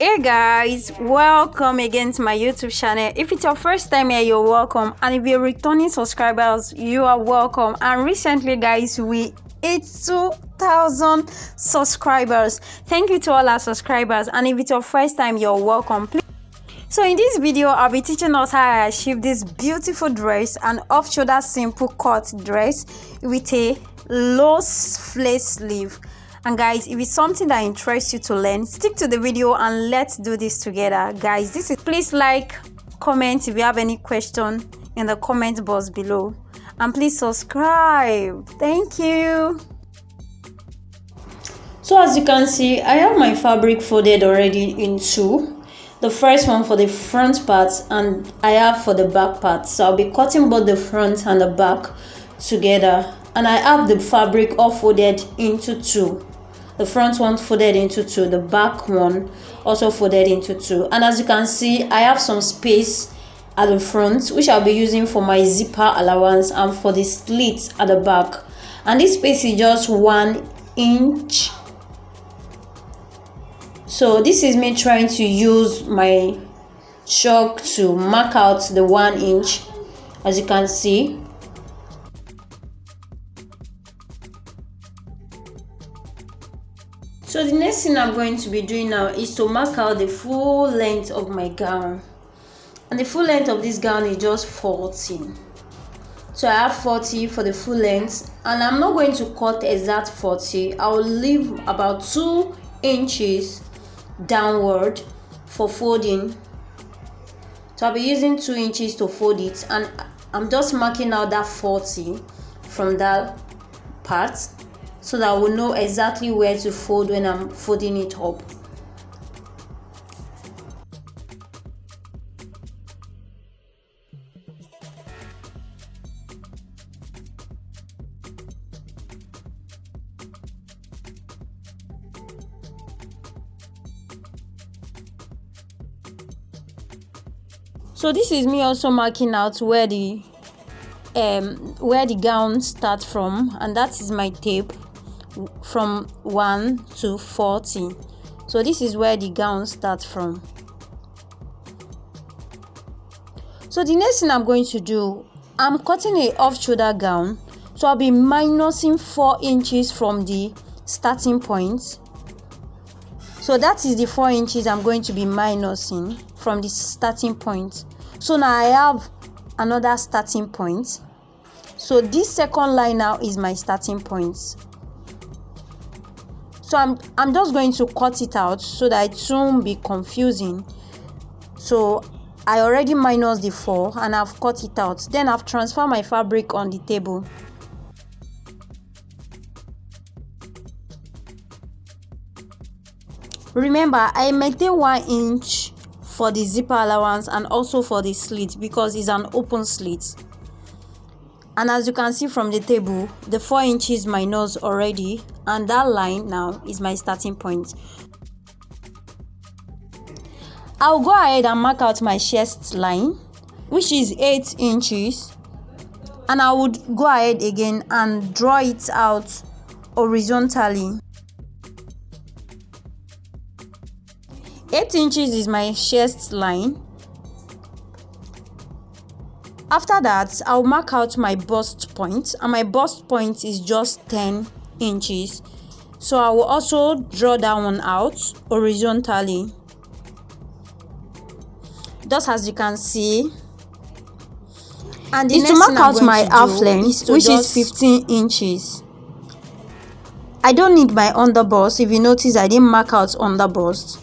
Hey guys, welcome again to my YouTube channel. If it's your first time here, you're welcome, and if you're returning subscribers, you are welcome. And recently guys, we hit 2,000 subscribers. Thank you to all our subscribers, and if it's your first time, you're welcome. So in this video, I'll be teaching us how I achieve this beautiful dress, an off-shoulder simple cut dress with a low flared sleeve. And guys, if it's something that interests you to learn, stick to the video and let's do this together. Guys, please like, comment if you have any question in the comment box below, and please subscribe. Thank you. So as you can see, I have my fabric folded already in two. The first one for the front part and I have for the back part. So I'll be cutting both the front and the back together, and I have the fabric all folded into two. The front one folded into two, the back one also folded into two. And as you can see, I have some space at the front which I'll be using for my zipper allowance and for the slits at the back. And this space is just 1 inch. So this is me trying to use my chalk to mark out the 1 inch, as you can see. So the next thing I'm going to be doing now is to mark out the full length of my gown. And the full length of this gown is just 40. So I have 40 for the full length, and I'm not going to cut exact 40. I'll leave about 2 inches downward for folding. So I'll be using 2 inches to fold it, and I'm just marking out that 40 from that part, so that I will know exactly where to fold when I'm folding it up. So this is me also marking out where the gown starts from, and that is my tape from 1 to 40. So this is where the gown starts from. So the next thing I'm going to do, I'm cutting a off-shoulder gown, so I'll be minusing 4 inches from the starting point. So that is the 4 inches I'm going to be minusing from the starting point. So now I have another starting point. So this second line now is my starting point. So I'm just going to cut it out so that it won't be confusing. So I already minus the 4 and I've cut it out. Then I've transferred my fabric on the table. Remember, I maintain 1 inch for the zipper allowance and also for the slit because it's an open slit. And as you can see from the table, the 4 inches minus already, and that line now is my starting point. I'll go ahead and mark out my chest line, which is 8 inches, and I would go ahead again and draw it out horizontally. 8 inches is my chest line. After that, I'll mark out my bust point, and my bust point is just 10 inches. So I will also draw that one out horizontally, just as you can see. And the next to mark out my half length, which is 15 inches. I don't need my underbust. If you notice, I didn't mark out underbust.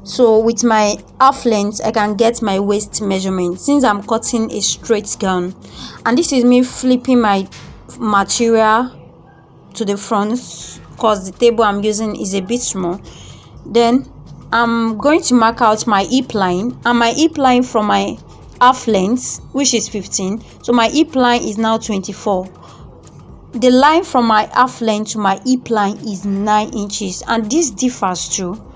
So with my half length, I can get my waist measurement since I'm cutting a straight gown. And this is me flipping my material to the front because the table I'm using is a bit small. Then I'm going to mark out my hip line, and my hip line from my half length, which is 15. So my hip line is now 24. The line from my half length to my hip line is 9 inches, and this differs too.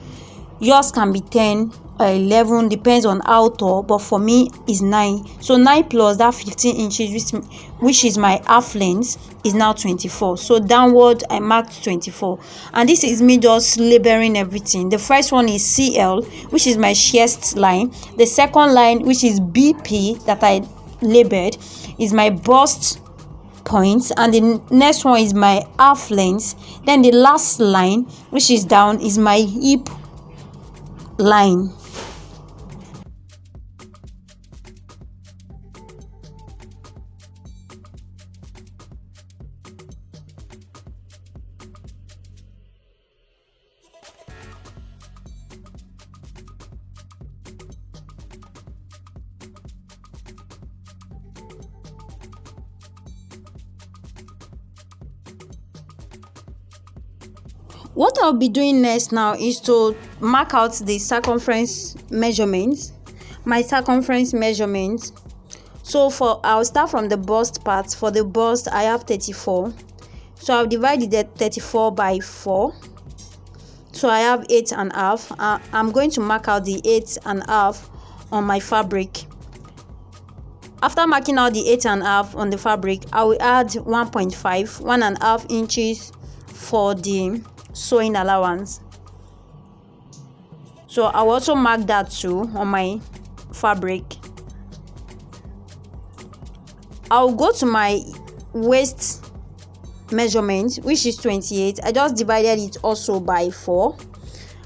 Yours can be 10 or 11, depends on how tall, but for me is 9. So 9 plus that 15 inches, which is my half length, is now 24. So downward I marked 24, and this is me just labeling everything. The first one is CL, which is my chest line. The second line, which is BP, that I labeled, is my bust point, and the next one is my half length. Then the last line, which is down, is my hip line. What I'll be doing next now is to mark out the circumference measurements, my circumference measurements. So I'll start from the bust part. For the bust, I have 34. So I'll divide the 34 by 4. So I have 8.5. I'm going to mark out the 8.5 on my fabric. After marking out the 8.5 on the fabric, I will add 1.5 inches for the sewing allowance. So I will also mark that too on my fabric. I'll go to my waist measurement, which is 28. I just divided it also by 4,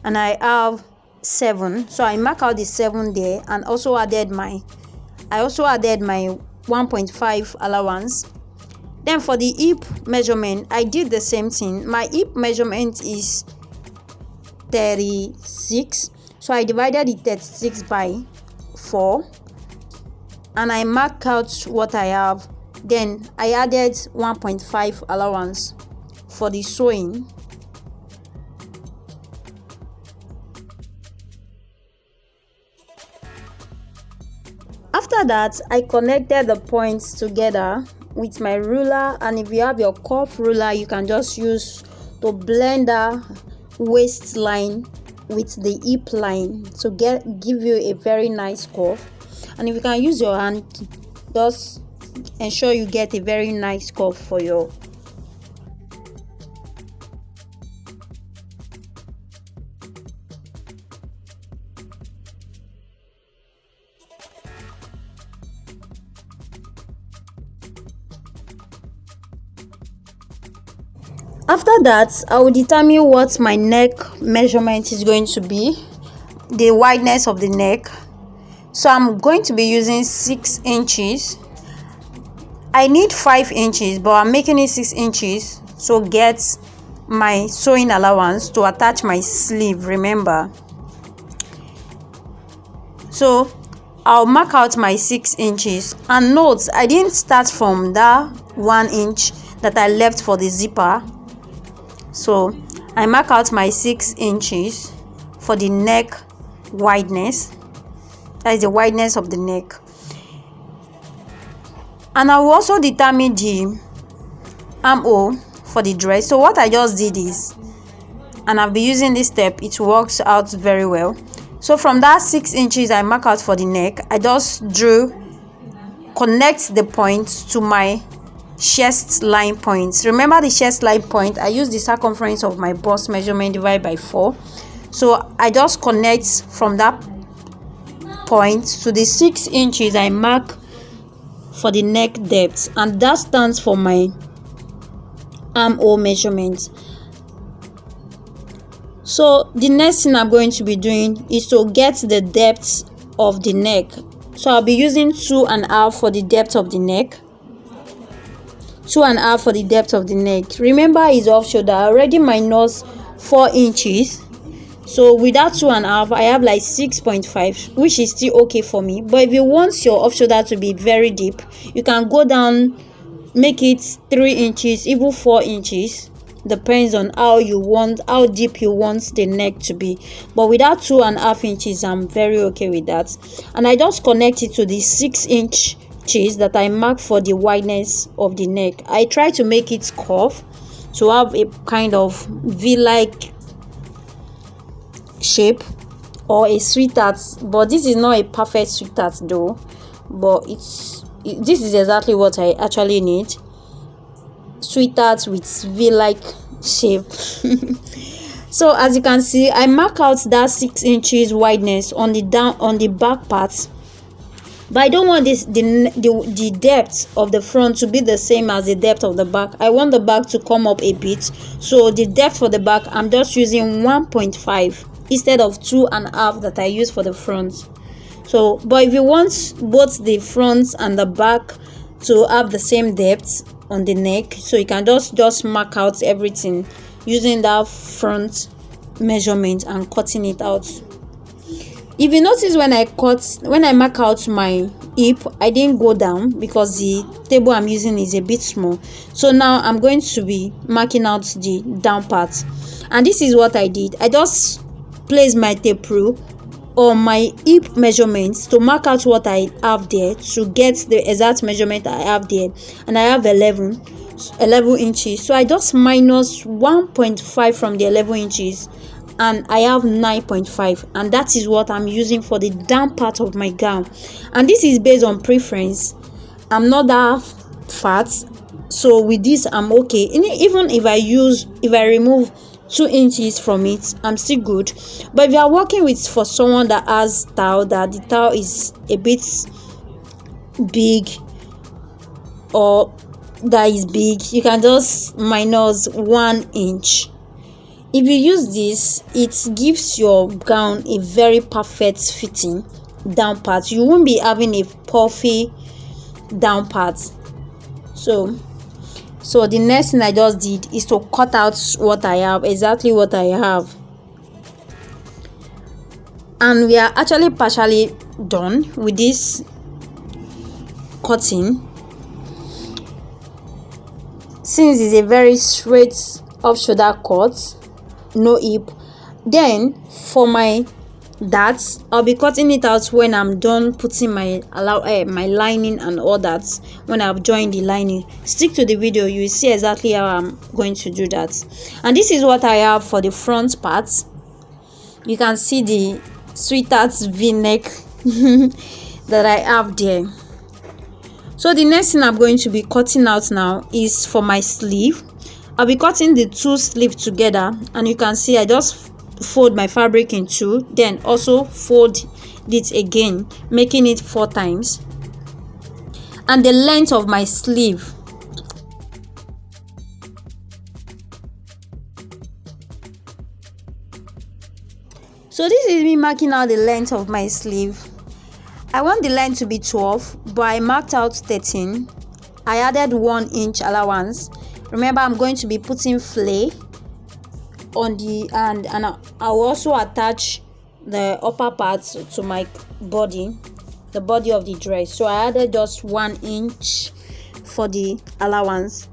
and I have 7. So I mark out the 7 there, and also added my 1.5 allowance. Then for the hip measurement, I did the same thing. My hip measurement is 36. So I divided the 36 by 4, and I marked out what I have. Then I added 1.5 allowance for the sewing. After that, I connected the points together with my ruler, and if you have your curve ruler, you can just use to blend the waistline with the hip line to give you a very nice curve. And if you can use your hand, just ensure you get a very nice curve for your After that, I will determine what my neck measurement is going to be, the wideness of the neck. So I'm going to be using 6 inches. I need 5 inches, but I'm making it 6 inches to get my sewing allowance to attach my sleeve, remember. So I'll mark out my 6 inches, and note I didn't start from that 1 inch that I left for the zipper. So I mark out my 6 inches for the neck wideness. That is the wideness of the neck. And I will also determine the armhole for the dress. So what I just did is, and I'll be using this step, it works out very well. So from that 6 inches I mark out for the neck, I just connect the points to my chest line points. Remember the chest line point, I use the circumference of my bust measurement divided by 4. So I just connect from that point to the 6 inches I mark for the neck depth, and that stands for my armhole measurement. So the next thing I'm going to be doing is to get the depth of the neck. So I'll be using 2.5 for the depth of the neck. 2.5 for the depth of the neck. Remember, it's off shoulder. I already minus 4 inches. So with that 2.5, I have like 6.5, which is still okay for me. But if you want your off shoulder to be very deep, you can go down, make it 3 inches, even 4 inches. Depends on how deep you want the neck to be. But with that 2.5 inches, I'm very okay with that. And I just connect it to the 6 inches that I mark for the wideness of the neck. I try to make it curve to have a kind of V-like shape. or a sweetheart, but this is not a perfect sweetheart though, but this is exactly what I actually need. Sweetheart with V-like shape. So as you can see, I mark out that 6 inches wideness on the back part, but I don't want the depth of the front to be the same as the depth of the back. I want the back to come up a bit, so the depth for the back, I'm just using 1.5 instead of 2.5 that I use for the front. So but if you want both the front and the back to have the same depth on the neck, so you can just mark out everything using that front measurement and cutting it out. If you notice, when I mark out my hip, I didn't go down because the table I'm using is a bit small. So now I'm going to be marking out the down part, and this is what I did. I just placed my tape rule on my hip measurements to mark out what I have there to get the exact measurement I have there, and I have 11 inches. So I just minus 1.5 from the 11 inches, and I have 9.5, and that is what I'm using for the down part of my gown. And this is based on preference. I'm not that fat, so with this I'm okay. Even if I remove 2 inches from it, I'm still good. But if you are working with for someone that has towel, that the towel is a bit big, or that is big, you can just minus 1 inch. If you use this, it gives your gown a very perfect fitting down part. You won't be having a puffy down part. So the next thing I just did is to cut out what I have, exactly what I have. And we are actually partially done with this cutting, since it's a very straight off shoulder cut, no hip. Then for my darts, I'll be cutting it out when I'm done putting my lining and all that. When I've joined the lining, stick to the video, you will see exactly how I'm going to do that. And this is what I have for the front part. You can see the sweetheart's v-neck that I have there. So the next thing I'm going to be cutting out now is for my sleeve. I'll be cutting the 2 sleeves together, and you can see I just fold my fabric in 2, then also fold it again, making it 4 times. And the length of my sleeve, so this is me marking out the length of my sleeve. I want the length to be 12, but I marked out 13. I added 1 inch allowance. Remember, I'm going to be putting flay on the and I'll also attach the upper parts to my body, the body of the dress. So I added just 1 inch for the allowance.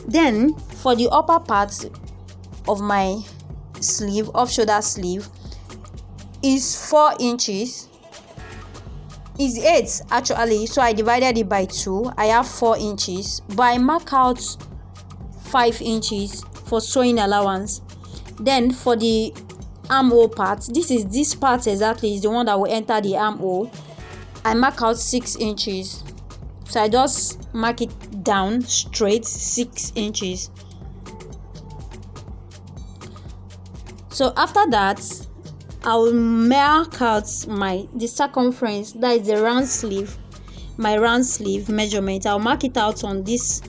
Then for the upper part of my sleeve, off shoulder sleeve, is 4 inches. Is 8 actually, so I divided it by 2. I have 4 inches, but I mark out 5 inches for sewing allowance. Then for the armhole part, this part exactly is the one that will enter the armhole. I mark out 6 inches, so I just mark it down straight 6 inches. So after that, I will mark out the circumference, that is the round sleeve, my round sleeve measurement. I'll mark it out on this.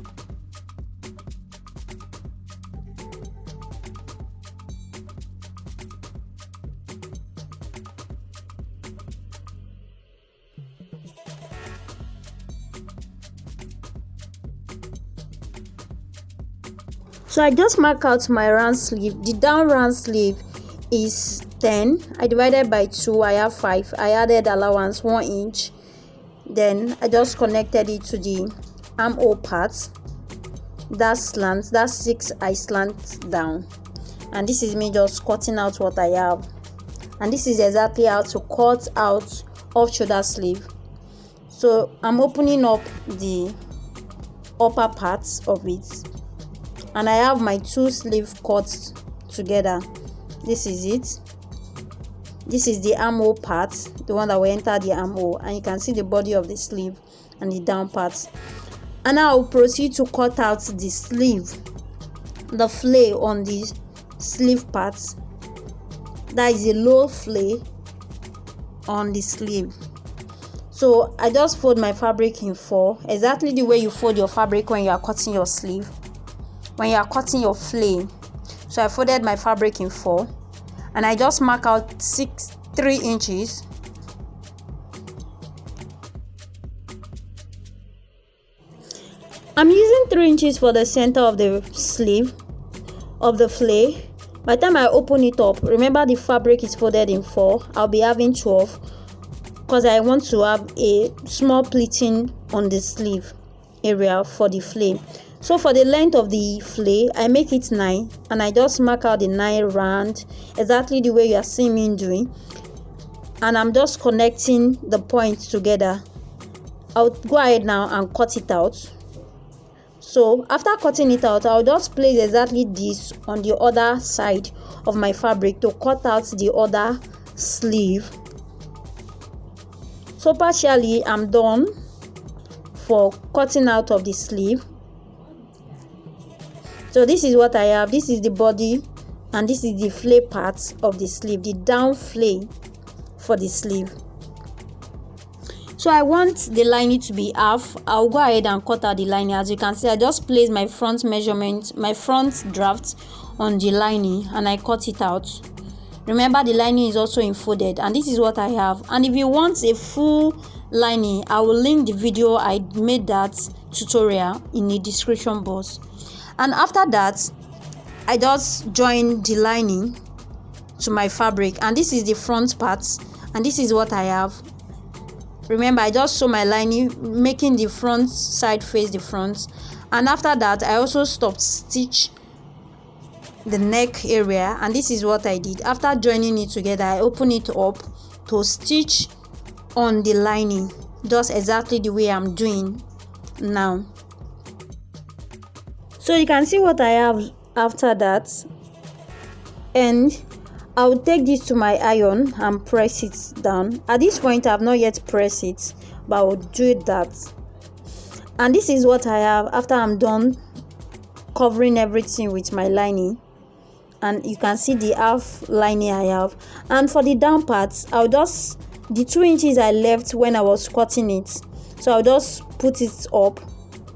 So I just mark out my round sleeve. The down round sleeve is 10. I divided by 2. I have 5. I added allowance 1 inch. Then I just connected it to the armhole part. That slant, that 6 I slant down. And this is me just cutting out what I have. And this is exactly how to cut out off shoulder sleeve. So I'm opening up the upper parts of it, and I have my 2 sleeve cuts together. This is it. This is the armhole part, the one that will enter the armhole, and you can see the body of the sleeve and the down part. And now I'll proceed to cut out the sleeve, the flay on the sleeve part. That is a low flay on the sleeve. So I just fold my fabric in 4, exactly the way you fold your fabric when you are cutting your sleeve, when you are cutting your flay. So I folded my fabric in 4, and I just mark out 3 inches. I'm using 3 inches for the center of the sleeve of the flay. By the time I open it up, remember the fabric is folded in 4, I'll be having 12, because I want to have a small pleating on the sleeve area for the flay. So for the length of the flay, I make it 9, and I just mark out the 9 round, exactly the way you are seeing me doing. And I'm just connecting the points together. I'll go ahead now and cut it out. So after cutting it out, I'll just place exactly this on the other side of my fabric to cut out the other sleeve. So partially I'm done for cutting out of the sleeve. So this is what I have. This is the body, and this is the flay part of the sleeve, the down flay for the sleeve. So I want the lining to be half. I'll go ahead and cut out the lining. As you can see, I just place my front measurement, my front draft on the lining, and I cut it out. Remember, the lining is also infolded, and this is what I have. And if you want a full lining, I will link the video I made that tutorial in the description box. And after that, I just join the lining to my fabric, and this is the front part, and this is what I have. Remember, I just sew my lining, making the front side face the front. And after that, I also stopped stitch the neck area, and this is what I did. After joining it together, I open it up to stitch on the lining, just exactly the way I'm doing now. So you can see what I have after that, and I'll take this to my iron and press it down. At this point, I have not yet pressed it, but I will do that. And this is what I have after I'm done covering everything with my lining. And you can see the half lining I have. And for the down parts, I'll just, the 2 inches I left when I was cutting it, so I'll just put it up,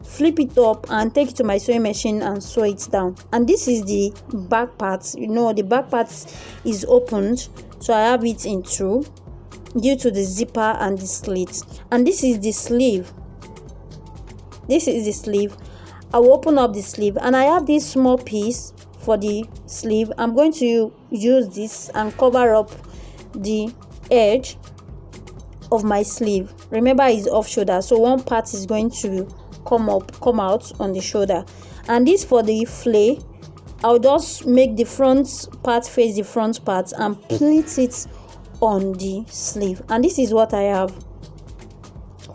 flip it up, and take it to my sewing machine and sew it down. And this is the back part. You know, the back part is opened, so I have it in 2 due to the zipper and the slit. And this is the sleeve. This is the sleeve. I will open up the sleeve, and I have this small piece for the sleeve. I'm going to use this and cover up the edge of my sleeve. Remember, it's off shoulder, so one part is going to come out on the shoulder. And this for the flay, I'll just make the front part face the front part and pleat it on the sleeve. And this is what I have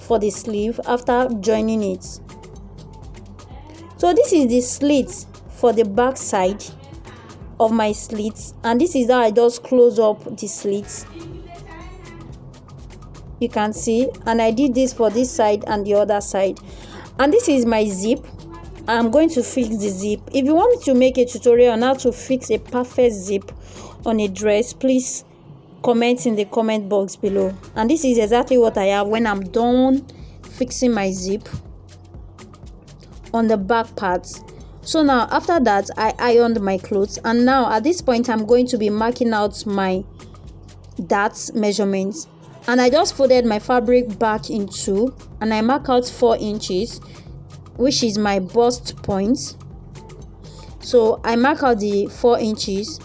for the sleeve after joining it. So this is the slit for the back side of my slits, and this is how I just close up the slits. You can see, and I did this for this side and the other side. And this is my zip. I'm going to fix the zip. If you want me to make a tutorial on how to fix a perfect zip on a dress, please comment in the comment box below. And this is exactly what I have when I'm done fixing my zip on the back part. So now after that, I ironed my clothes, and now at this point I'm going to be marking out my dart measurements. And I just folded my fabric back in 2, and I mark out 4 inches, which is my bust point. So I mark out the 4 inches.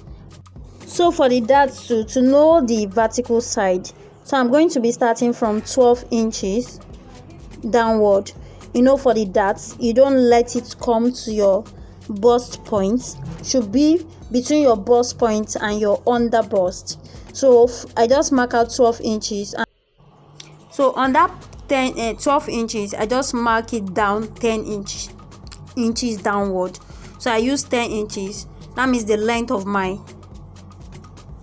So for the dart to know the vertical side, so I'm going to be starting from 12 inches downward. You know, for the darts, you don't let it come to your bust point. Should be between your bust point and your under bust. So I just mark out 12 inches. So on that 12 inches, I just mark it down 10 inches downward. So I use 10 inches. That means the length of my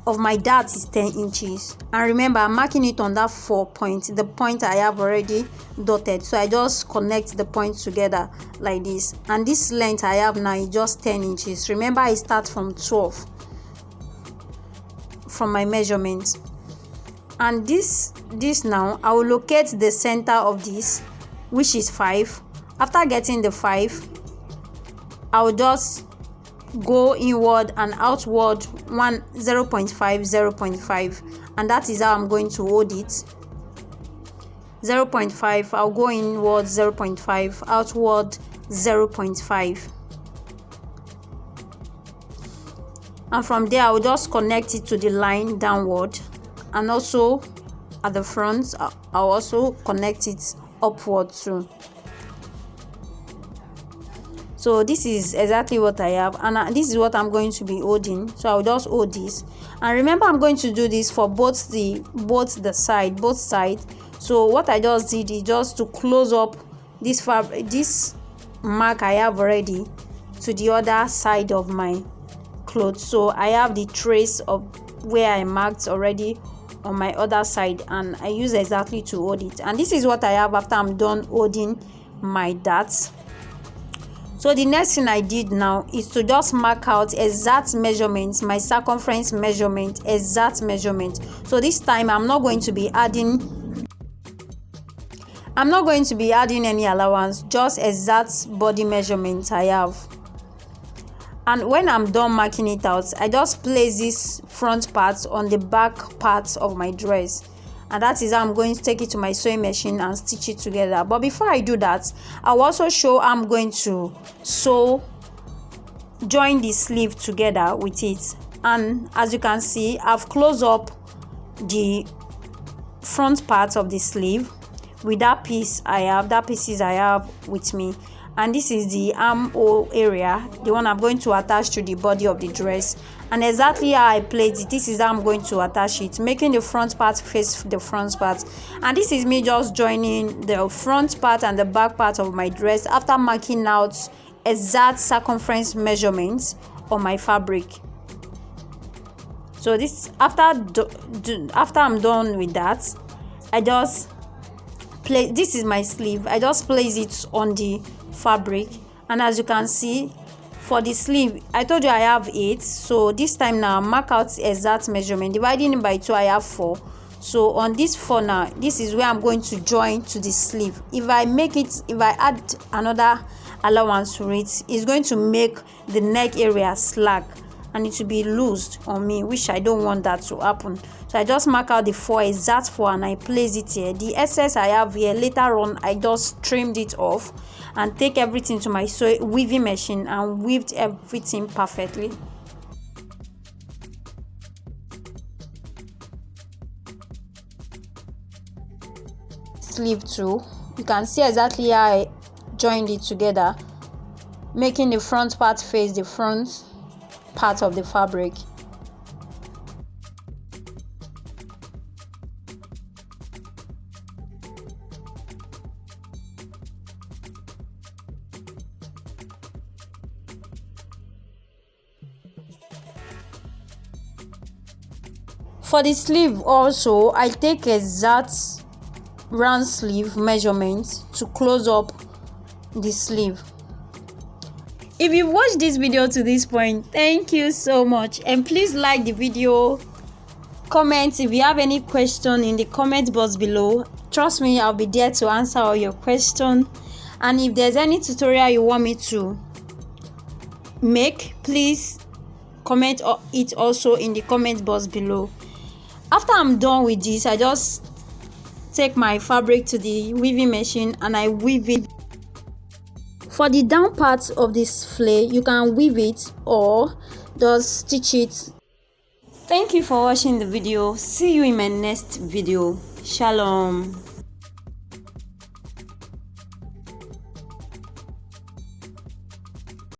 of my dart is 10 inches, and remember I'm marking it on that 4 point, the point I have already dotted. So I just connect the points together like this, and this length I have now is just 10 inches. Remember I start from 12 from my measurements. And this now I will locate the center of this, which is 5. After getting the 5, I will just go inward and outward 0.5, 0.5, and that is how I'm going to hold it. 0.5, I'll go inward 0.5, outward 0.5, and from there I'll just connect it to the line downward, and also at the front I'll also connect it upward too. So this is exactly what I have, and this is what I'm going to be holding. So I'll just hold this, and remember I'm going to do this for both sides. So what I just did is just to close up this mark I have already to the other side of my clothes. So I have the trace of where I marked already on my other side, and I use exactly to hold it. And this is what I have after I'm done holding my darts. So the next thing I did now is to just mark out exact measurements, my circumference measurement, exact measurement. So this time I'm not going to be adding any allowance, just exact body measurements I have. And when I'm done marking it out, I just place this front part on the back part of my dress, and that is how I'm going to take it to my sewing machine and stitch it together. But before I do that, I'll also show how I'm going to join the sleeve together with it. And as you can see, I've closed up the front part of the sleeve with that pieces I have with me, and this is the armhole area, the one I'm going to attach to the body of the dress. And exactly how I placed it, this is how I'm going to attach it, making the front part face the front part. And this is me just joining the front part and the back part of my dress after marking out exact circumference measurements on my fabric. So this after I'm done with that, I just place, this is my sleeve, I just place it on the fabric. And as you can see, for the sleeve I told you I have 8, so this time now mark out exact measurement, dividing it by 2, I have 4. So on this 4 now, this is where I'm going to join to the sleeve. If I add another allowance to it, it's going to make the neck area slack and it will be loosed on me, which I don't want that to happen. So I just mark out the 4, exact 4, and I place it here. The excess I have here, later on I just trimmed it off and take everything to my weaving machine and weaved everything perfectly. Sleeve too, you can see exactly how I joined it together, making the front part face the front part of the fabric. For the sleeve also, I take exact round sleeve measurement to close up the sleeve. If you've watched this video to this point, thank you so much, and please like the video, comment if you have any question in the comment box below. Trust me, I'll be there to answer all your questions. And if there's any tutorial you want me to make, please comment it also in the comment box below. After I'm done with this, I just take my fabric to the weaving machine and I weave it. For the down part of this flare, you can weave it or just stitch it. Thank you for watching the video. See you in my next video. Shalom.